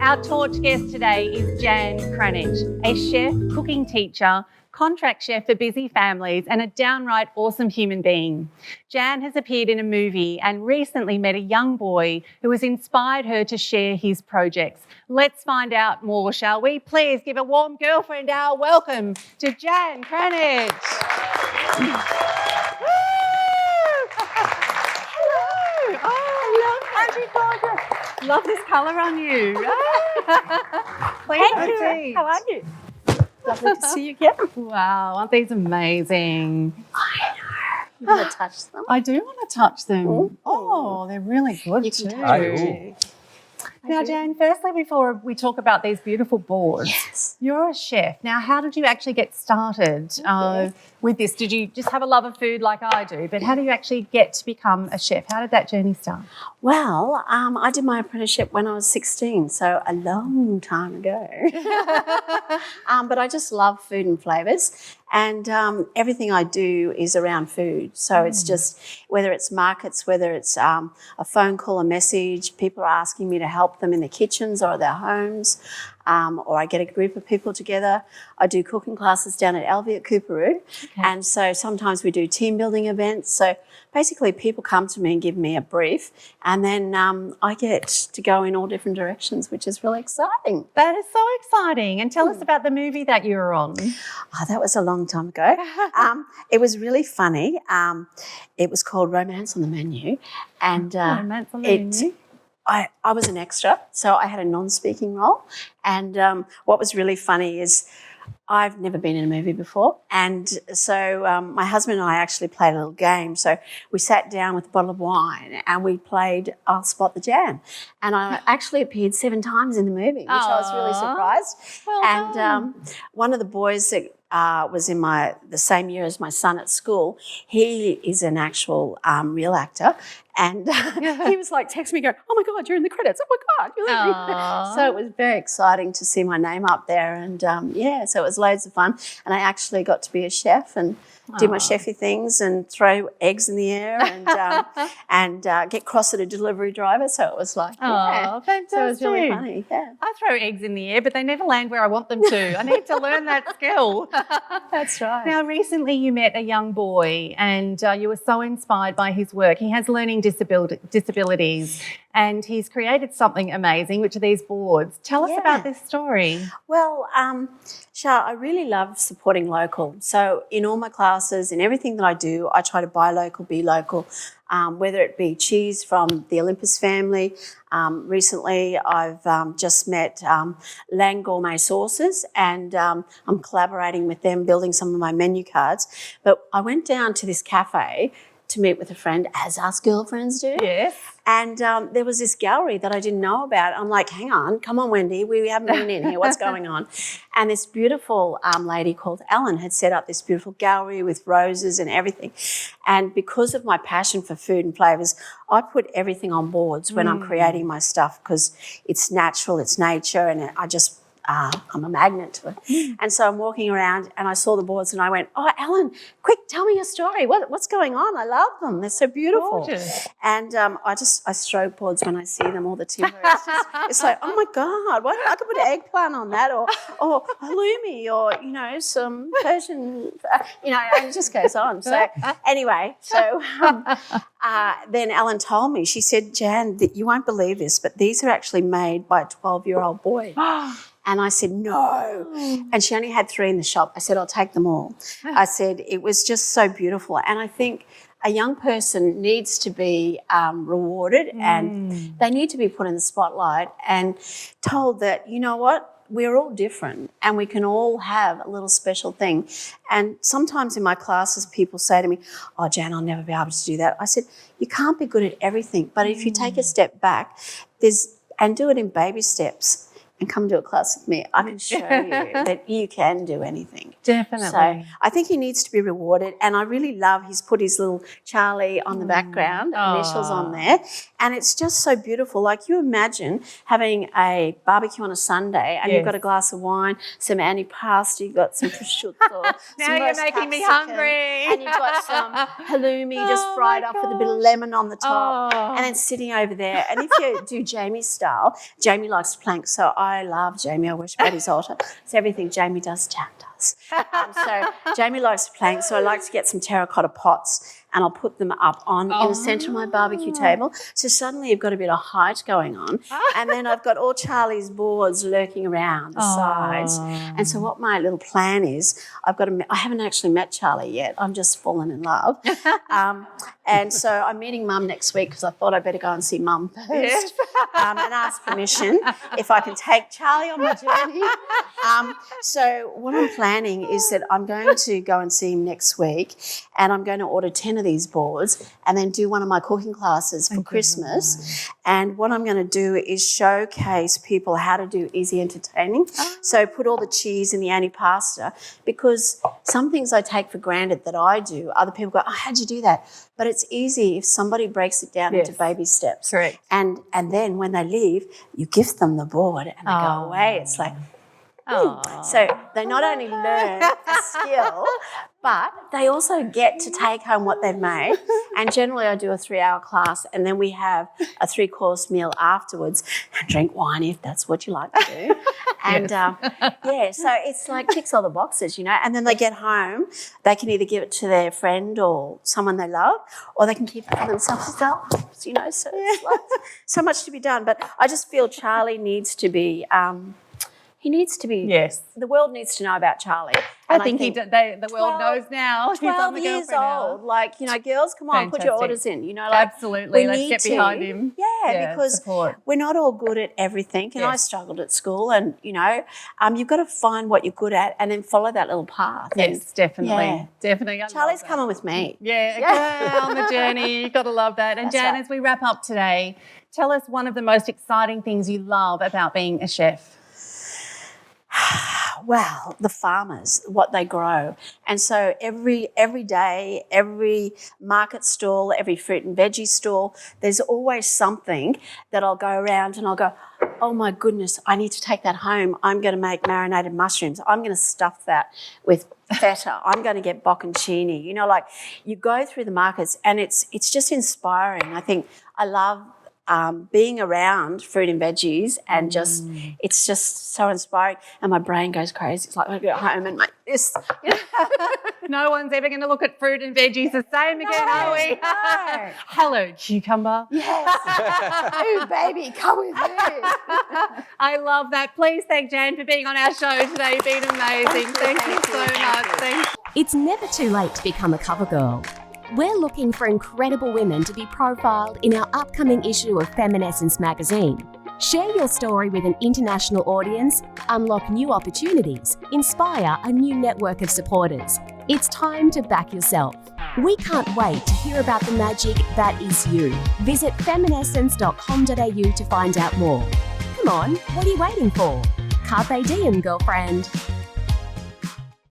Our torch guest today is Jan Cranitch, a chef, cooking teacher, contract chef for busy families and a downright awesome human being. Jan has appeared in a movie and recently met a young boy who has inspired her to share his projects. Let's find out more, shall we? Please give a warm girlfriend our welcome to Jan Cranitch. Hello. Oh, aren't you gorgeous? Love this colour on you. Please have a seat. How are you? Lovely to see you again. Wow, aren't these amazing? I know. You want to touch them? I do want to touch them. Ooh. Oh, they're really good You too. can touch them. Now, Jan, firstly, before we talk about these beautiful boards, Yes. you're a chef. Now, how did you actually get started with this? Did you just have a love of food like I do? But how do you actually get to become a chef? How did that journey start? Well, I did my apprenticeship when I was 16, so a long time ago. But I just love food and flavours, and everything I do is around food. So it's just, whether it's markets, whether it's a phone call, a message, people are asking me to help them in their kitchens or their homes, or I get a group of people together. I do cooking classes down at Alvey at Cooperoo, and so sometimes we do team building events. So basically people come to me and give me a brief, and then I get to go in all different directions, which is really exciting. That is so exciting. And tell us about the movie that you were on. Oh, that was a long time ago. It was really funny. It was called Romance on the Menu, and Romance on the Menu. I was an extra, so I had a non-speaking role. And what was really funny is I've never been in a movie before, and so my husband and I actually played a little game. So we sat down with a bottle of wine and we played I'll Spot the Jan. And I actually appeared 7 times in the movie, which I was really surprised. Well and one of the boys that was in the same year as my son at school, he is an actual real actor. And he was like, text me going, oh my God, you're in the credits. Oh my God, you're in the credits. So it was very exciting to see my name up there. And so it was loads of fun. And I actually got to be a chef and do my chefy things and throw eggs in the air and get cross at a delivery driver. So it was like, fantastic. So it was really funny. Yeah. I throw eggs in the air, but they never land where I want them to. I need to learn that skill. That's right. Now, recently you met a young boy and you were so inspired by his work. He has learning disabilities and he's created something amazing, which are these boards. Tell us about this story. Well, Shar, I really love supporting local. So in all my classes, in everything that I do, I try to buy local, be local, whether it be cheese from the Olympus family. Recently, I've just met Lang Gourmet Sauces, and I'm collaborating with them, building some of my menu cards. But I went down to this cafe to meet with a friend, as us girlfriends do. Yes. And there was this gallery that I didn't know about. I'm like, hang on, come on, Wendy, we haven't been in here. What's going on? And this beautiful lady called Ellen had set up this beautiful gallery with roses and everything. And because of my passion for food and flavours, I put everything on boards when I'm creating my stuff because it's natural, it's nature, and I'm a magnet to it. And so I'm walking around and I saw the boards and I went, oh, Ellen, quick, tell me your story. What's going on? I love them. They're so beautiful. Gorgeous. And I stroke boards when I see them, all the timber. It's like, oh, my God, I could put an eggplant on that or halloumi or, some Persian, and it just goes on. So anyway, then Ellen told me, she said, Jan, you won't believe this, but these are actually made by a 12-year-old boy. And I said, no. And she only had 3 in the shop. I said, I'll take them all. I said, it was just so beautiful. And I think a young person needs to be rewarded and they need to be put in the spotlight and told that, you know what, we're all different and we can all have a little special thing. And sometimes in my classes, people say to me, oh, Jan, I'll never be able to do that. I said, you can't be good at everything. But if you take a step back and do it in baby steps, and come do a class with me, I can show you that you can do anything. Definitely. So I think he needs to be rewarded. And I really love he's put his little Charlie on the background, initials on there. And it's just so beautiful. Like you imagine having a barbecue on a Sunday and you've got a glass of wine, some antipasta, you've got some prosciutto. Now you're making me hungry. And you've got some halloumi just fried up with a bit of lemon on the top. And then sitting over there. And if you do Jamie's style, Jamie likes to plank. So I love Jamie. I worship at his altar. It's everything Jamie does, Jan does. So Jamie likes to plank. So I like to get some terracotta pots and I'll put them up in the centre of my barbecue table. So suddenly you've got a bit of height going on. And then I've got all Charlie's boards lurking around the sides. And so what my little plan is, I haven't actually met Charlie yet. I'm just fallen in love. And so I'm meeting Mum next week because I thought I'd better go and see Mum first and ask permission if I can take Charlie on my journey. So what I'm planning is that I'm going to go and see him next week and I'm going to order 10 of these boards and then do one of my cooking classes for Christmas. And what I'm going to do is showcase people how to do easy entertaining. So put all the cheese in the antipasta because some things I take for granted that I do, other people go, how'd you do that? But it's easy if somebody breaks it down into baby steps. Correct. And then when they leave, you gift them the board and they go away. It's like, so they not only learn a skill, but they also get to take home what they've made. And generally I do a 3-hour class and then we have a 3-course meal afterwards and drink wine if that's what you like to do. And so it's like ticks all the boxes, and then they get home, they can either give it to their friend or someone they love or they can keep it for themselves, so it's like so much to be done. But I just feel Charlie needs to be the world needs to know about Charlie. I think the world knows now. 12 years old. Like, girls, come on, put your orders in. Absolutely. Let's get behind him. Yeah, because we're not all good at everything. And I struggled at school and, you've got to find what you're good at and then follow that little path. Yes, definitely. Definitely. Charlie's coming with me. Yeah, on the journey. You've got to love that. And Jan, as we wrap up today, tell us one of the most exciting things you love about being a chef. Well, the farmers, what they grow. And so every day, every market stall, every fruit and veggie stall, there's always something that I'll go around and I'll go, oh my goodness, I need to take that home. I'm going to make marinated mushrooms. I'm going to stuff that with feta. I'm going to get bocconcini. You go through the markets and it's just inspiring. I think I love being around fruit and veggies and it's just so inspiring and my brain goes crazy. It's like I go home and make this. No one's ever going to look at fruit and veggies the same again, are we? No. Hello, cucumber. Yes. Ooh, baby, come with me. I love that. Please thank Jan for being on our show today. You've been amazing. Thank you so much. Thank you. It's never too late to become a cover girl. We're looking for incredible women to be profiled in our upcoming issue of Feminescence magazine. Share your story with an international audience, unlock new opportunities, inspire a new network of supporters. It's time to back yourself. We can't wait to hear about the magic that is you. Visit feminescence.com.au to find out more. Come on, what are you waiting for? Carpe diem, girlfriend.